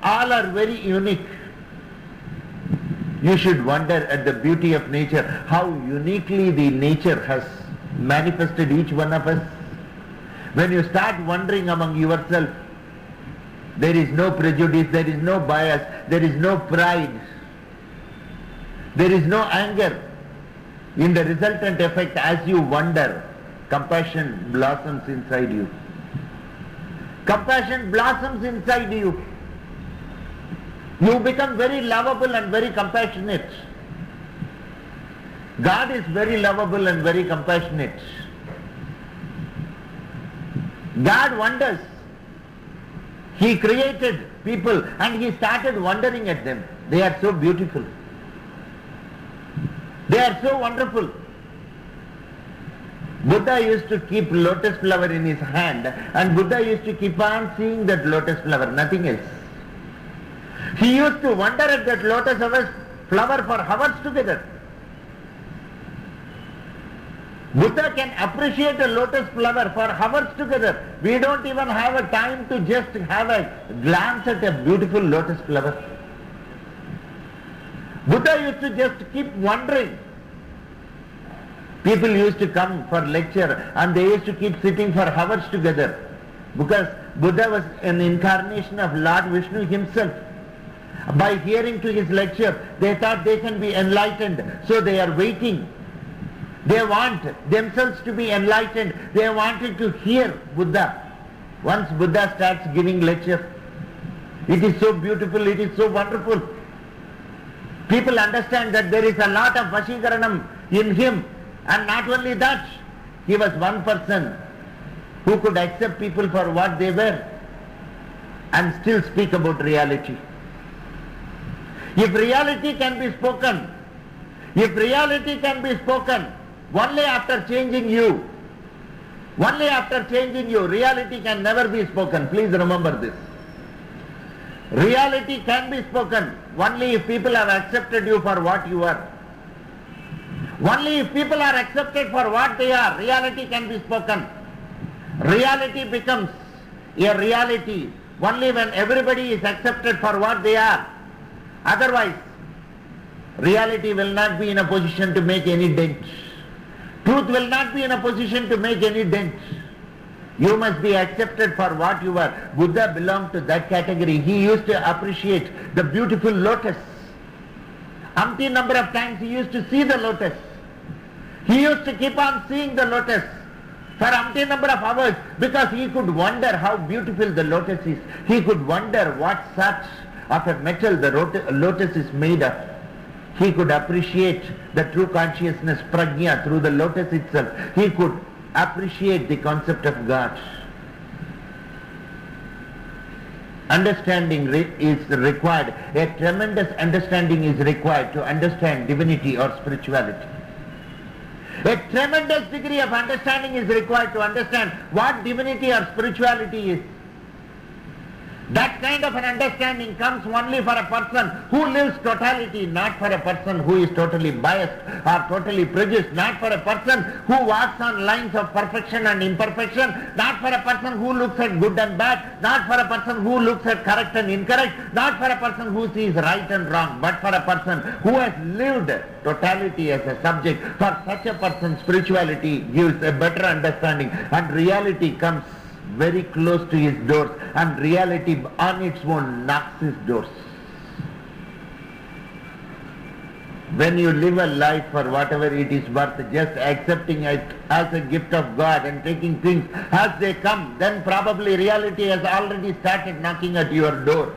all are very unique. You should wonder at the beauty of nature, how uniquely the nature has manifested each one of us. When you start wondering among yourself, there is no prejudice, there is no bias, there is no pride, there is no anger. In the resultant effect, as you wonder, compassion blossoms inside you. Compassion blossoms inside you. You become very lovable and very compassionate. God is very lovable and very compassionate. God wonders. He created people and He started wondering at them. They are so beautiful. They are so wonderful. Buddha used to keep lotus flower in his hand, and Buddha used to keep on seeing that lotus flower, nothing else. He used to wonder at that lotus flower for hours together. Buddha can appreciate a lotus flower for hours together. We don't even have a time to just have a glance at a beautiful lotus flower. Buddha used to just keep wondering. People used to come for lecture and they used to keep sitting for hours together, because Buddha was an incarnation of Lord Vishnu himself. By hearing to his lecture, they thought they can be enlightened, so they are waiting. They want themselves to be enlightened. They wanted to hear Buddha. Once Buddha starts giving lecture, it is so beautiful, it is so wonderful. People understand that there is a lot of Vashikaranam in him, and not only that, he was one person who could accept people for what they were and still speak about reality. If reality can be spoken, only after changing you, reality can never be spoken. Please remember this. Reality can be spoken only if people have accepted you for what you are. Only if people are accepted for what they are, reality can be spoken. Reality becomes a reality only when everybody is accepted for what they are. Otherwise, reality will not be in a position to make any dent. Truth will not be in a position to make any dent. You must be accepted for what you are. Buddha belonged to that category. He used to appreciate the beautiful lotus. Umpteen number of times he used to see the lotus. He used to keep on seeing the lotus for umpteen number of hours, because he could wonder how beautiful the lotus is. He could wonder what sort of a metal the lotus is made of. He could appreciate the true consciousness, prajna, through the lotus itself. He could appreciate the concept of God. Understanding is required. A tremendous understanding is required to understand divinity or spirituality. A tremendous degree of understanding is required to understand what divinity or spirituality is. That kind of an understanding comes only for a person who lives totality, not for a person who is totally biased or totally prejudiced, not for a person who walks on lines of perfection and imperfection, not for a person who looks at good and bad, not for a person who looks at correct and incorrect, not for a person who sees right and wrong, but for a person who has lived totality as a subject. For such a person, spirituality gives a better understanding, and reality comes very close to his doors, and reality on its own knocks his doors. When you live a life for whatever it is worth, just accepting it as a gift of God and taking things as they come, then probably reality has already started knocking at your door.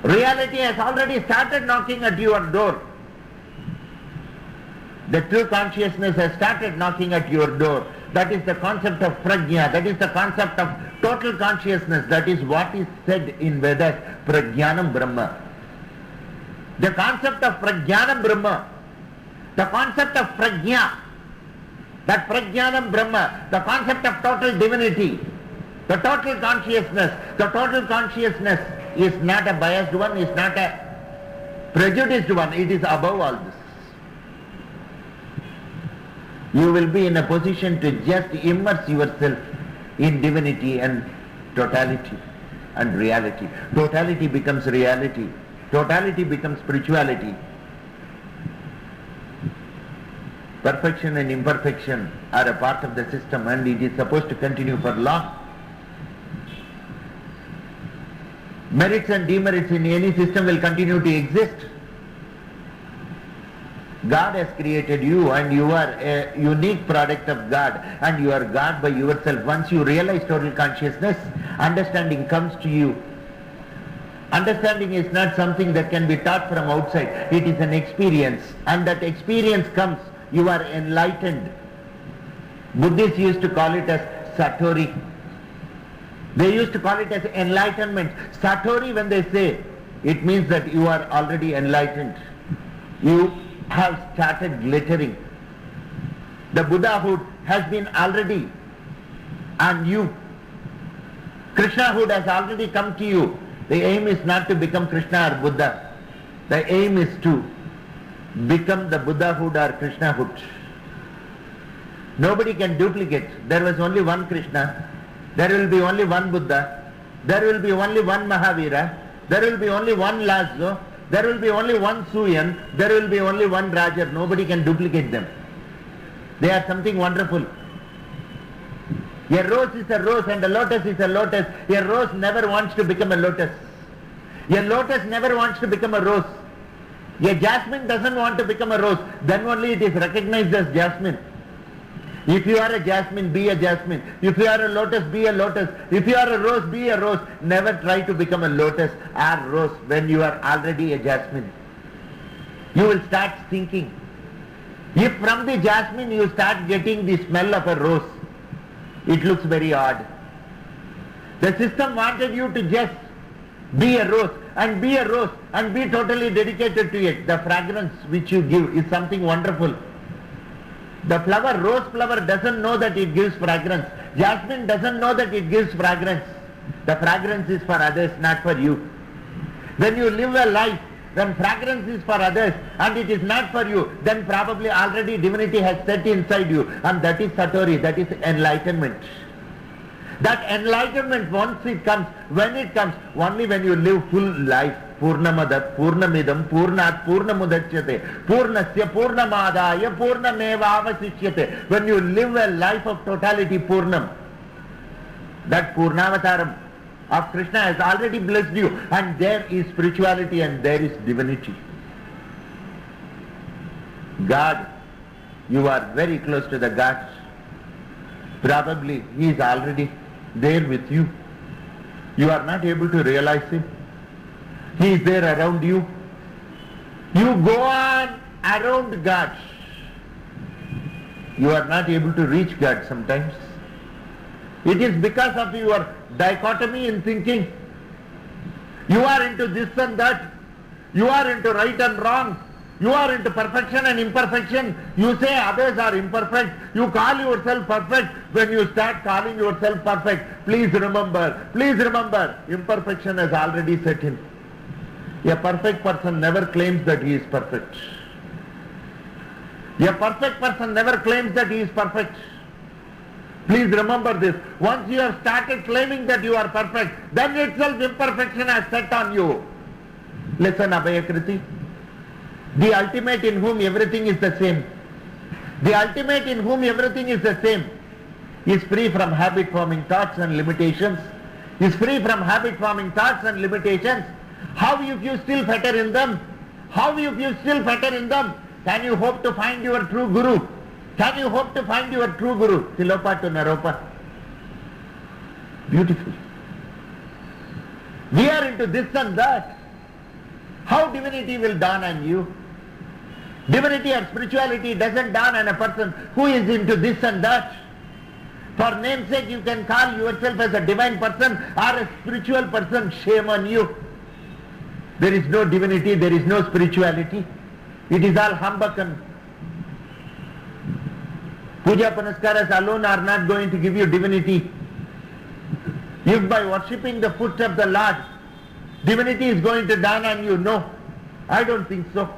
Reality has already started knocking at your door. The true consciousness has started knocking at your door. That is the concept of prajna, that is the concept of total consciousness. That is what is said in Vedas, prajnanam brahma. The concept of prajnanam brahma, the concept of prajna, that prajnanam brahma, the concept of total divinity, the total consciousness. The total consciousness is not a biased one, is not a prejudiced one, it is above all this. You will be in a position to just immerse yourself in divinity and totality. and reality. Totality becomes reality. Totality becomes spirituality. Perfection and imperfection are a part of the system, and it is supposed to continue for long. Merits and demerits in any system will continue to exist. God has created you, and you are a unique product of God, and you are God by yourself. Once you realize total consciousness, understanding comes to you. Understanding is not something that can be taught from outside. It is an experience, and that experience comes. You are enlightened. Buddhists used to call it as satori. They used to call it as enlightenment. Satori, when they say, it means that you are already enlightened. You have started glittering. The Buddhahood has been already on you. Krishnahood has already come to you. The aim is not to become Krishna or Buddha. The aim is to become the Buddhahood or Krishnahood. Nobody can duplicate. There was only one Krishna. There will be only one Buddha. There will be only one Mahavira. There will be only one Lazo. There will be only one Suyan. There will be only one Rajar. Nobody can duplicate them. They are something wonderful. A rose is a rose and a lotus is a lotus. A rose never wants to become a lotus. A lotus never wants to become a rose. A jasmine doesn't want to become a rose. Then only it is recognized as jasmine. If you are a jasmine, be a jasmine. If you are a lotus, be a lotus. If you are a rose, be a rose. Never try to become a lotus or rose when you are already a jasmine. You will start thinking. If from the jasmine you start getting the smell of a rose, it looks very odd. The system wanted you to just be a rose and be a rose and be totally dedicated to it. The fragrance which you give is something wonderful. The flower, rose flower, doesn't know that it gives fragrance. Jasmine doesn't know that it gives fragrance. The fragrance is for others, not for you. When you live a life, when fragrance is for others and it is not for you, then probably already divinity has set inside you, and that is satori, that is enlightenment. That enlightenment, once it comes, when it comes, only when you live full life. Purnamadat, Purnamidam, Purnat, Purnamudachyate, Purnasya, Purnamadaya, Purnamevavasishyate. When you live a life of totality, Purnam, that Purnavataram of Krishna has already blessed you, and there is spirituality and there is divinity. God, you are very close to the God. Probably He is already there with you. You are not able to realize Him. He is there around you. You go on around God. You are not able to reach God sometimes. It is because of your dichotomy in thinking. You are into this and that. You are into right and wrong. You are into perfection and imperfection. You say others are imperfect. You call yourself perfect. When you start calling yourself perfect, please remember, imperfection has already set in. A perfect person never claims that he is perfect. A perfect person never claims that he is perfect. Please remember this. Once you have started claiming that you are perfect, then itself imperfection has set on you. Listen, Abhayakriti. The ultimate in whom everything is the same. The ultimate in whom everything is the same is free from habit-forming thoughts and limitations. Is free from habit-forming thoughts and limitations. How if you still fetter in them? How if you still fetter in them? Can you hope to find your true Guru? Can you hope to find your true Guru? Tilopa to Naropa. Beautiful. We are into this and that. How divinity will dawn on you? Divinity or spirituality doesn't dawn on a person who is into this and that. For namesake, you can call yourself as a divine person or a spiritual person. Shame on you. There is no divinity, there is no spirituality. It is all humbug. Puja Panaskaras alone are not going to give you divinity. If by worshipping the foot of the Lord, divinity is going to dawn on you, no, I don't think so.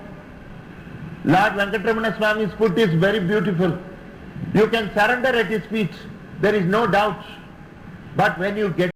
Lord Venkatramana Swami's foot is very beautiful. You can surrender at His feet. There is no doubt. But when you get